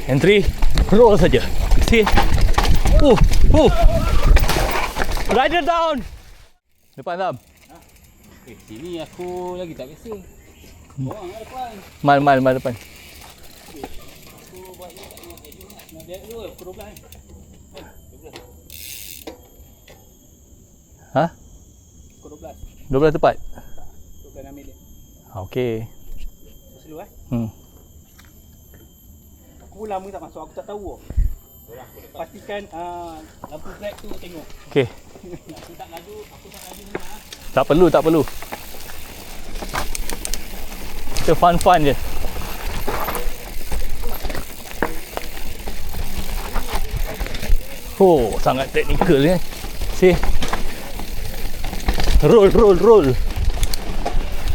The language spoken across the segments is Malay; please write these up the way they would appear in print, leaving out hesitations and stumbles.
Entry, roll saja. See. Rider down. Depan Sam. Sini aku lagi tak biasa. Orang kat depan. Mal depan. Aku buat ni tak ingat dulu nak dia dulu pukul 12 ni. 12. Ha? Pukul 12. 12 tepat. Tu kan ambil dia. Okey. Selalu Hmm. Aku lama tak masuk, aku tak tahu. Pastikan lampu brake tu tengok. Okey. Aku tak laju mana. Tak perlu. Kita fun je. Oh, sangat teknikal ni. See. Roll.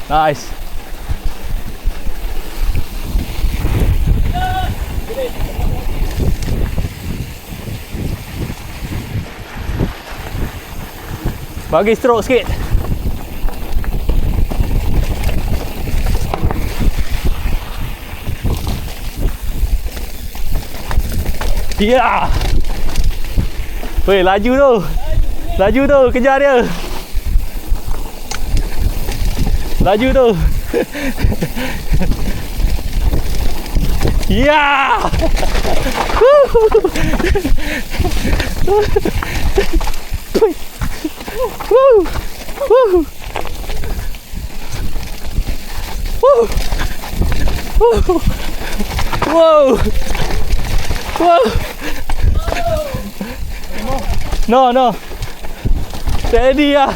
Nice. Bagi stroke sikit. Ya. Weh, laju tu, kejar dia. Laju tu. Ya. No. Steady ya.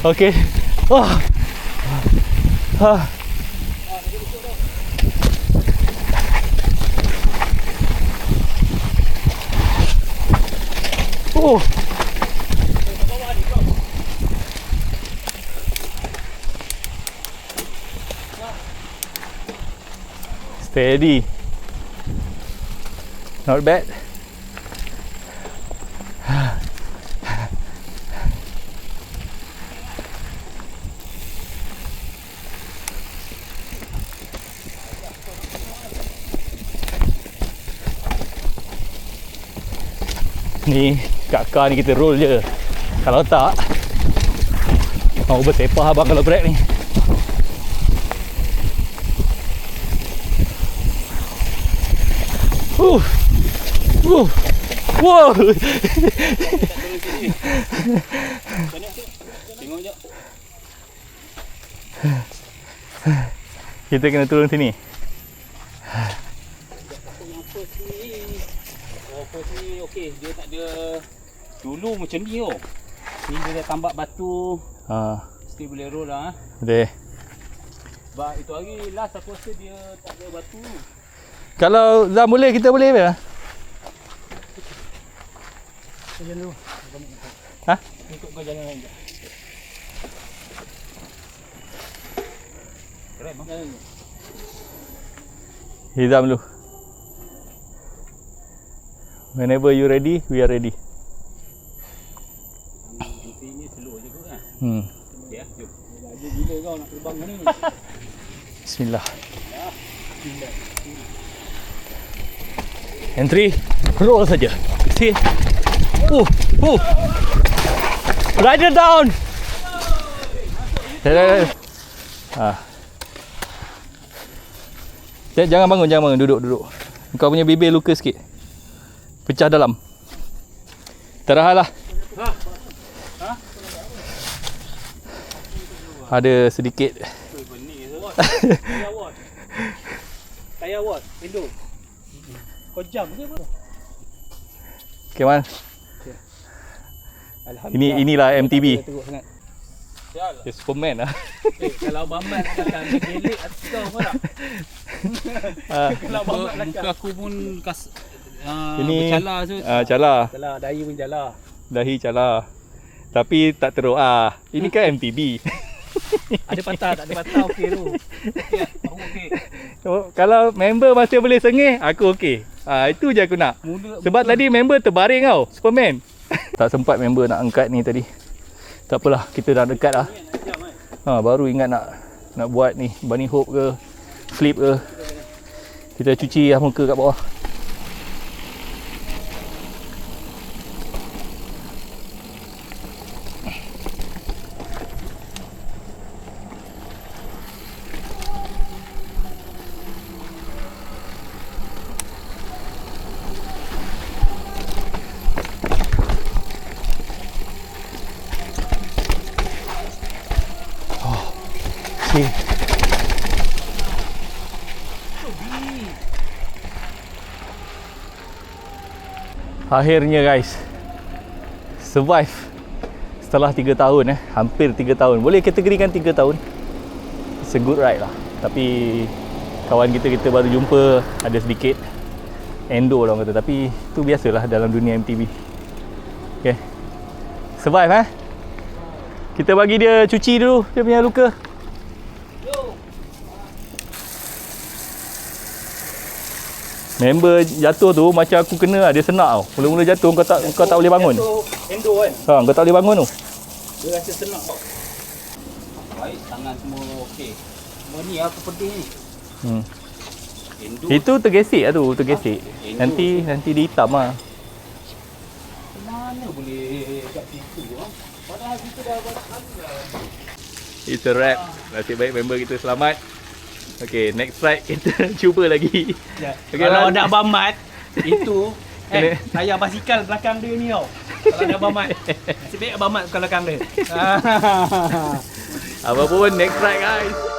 Okay. Steady. Not bad. Ni kakak ni kita roll je. Kalau tak mau bersepah abang kalau break ni. Wow. Tengok je. Kita kena turun sini. First ni okey, dia tak ada dulu macam ni oh. Ni dia dah tambah batu. Mesti boleh roll lah. Boleh. Sebab itu hari last aku rasa dia tak ada batu. Kalau Zam boleh, kita boleh ke? Jalan dulu. Ha? Ikut kau jalan lain je. Keren bang. Jalan dulu. Hizam dulu. Whenever you ready, we are ready. Ini slow je kot kan. Okey ah, jom. Laju gila kau nak terbang ni. Bismillah. Entry, roll saja. See. Rider down. Jangan bangun, duduk. Kau punya bibir luka sikit. Pecah dalam. Terahalah. Ada sedikit. Tayar watt, window. Kau jam ke apa? Okay man. Alhamdulillah. Inilah MTB. Dia Superman lah. Kalau Mamat akan gelek atas kau kau tak? Kalau Mamat muka aku pun ini bercala tu. Cala. Cala, dahi pun cala. Dahi cala. Tapi tak teruk Ini kan MTB. Ada patah, tak ada patah okey tu. Okey, aku okey. Kalau member masih boleh sengih, aku okey. Itu je aku nak. Mula Sebab tadi member terbaring tau, Superman. Tak sempat member nak angkat ni tadi. Tak apalah, kita dah dekat lah. Baru ingat nak buat ni bunny hop ke, flip ke. Kita cuci lah muka kat bawah. Okay. Akhirnya guys, survive setelah 3 tahun hampir 3 tahun. Boleh kategorikan 3 tahun. It's a good ride lah. Tapi kawan kita baru jumpa, ada sedikit endo lah orang kata. Tapi tu biasalah dalam dunia MTB. Okay, survive Kita bagi dia cuci dulu dia punya luka. Member jatuh tu macam aku kena dia senak tau. Mula-mula jatuh kau tak boleh bangun. Endo kan. Kau tak boleh bangun tu. Dia rasa senak tau. Baik, tangan semua okey. Semua ni aku pedih ni. Endo. Itu tergesek lah tu, tergesek. Nanti dia hitam lah. Mana boleh kat situ padahal kita dah banyak kali dah. It's a wrap. Nasib baik member kita selamat. Okay, next ride kita cuba lagi. Okay, kalau ada Abang Mat, itu saya basikal belakang dia ni tau. Kalau ada Abang Mat, nasib baik Abang Mat belakang dia. Apa pun, next ride guys.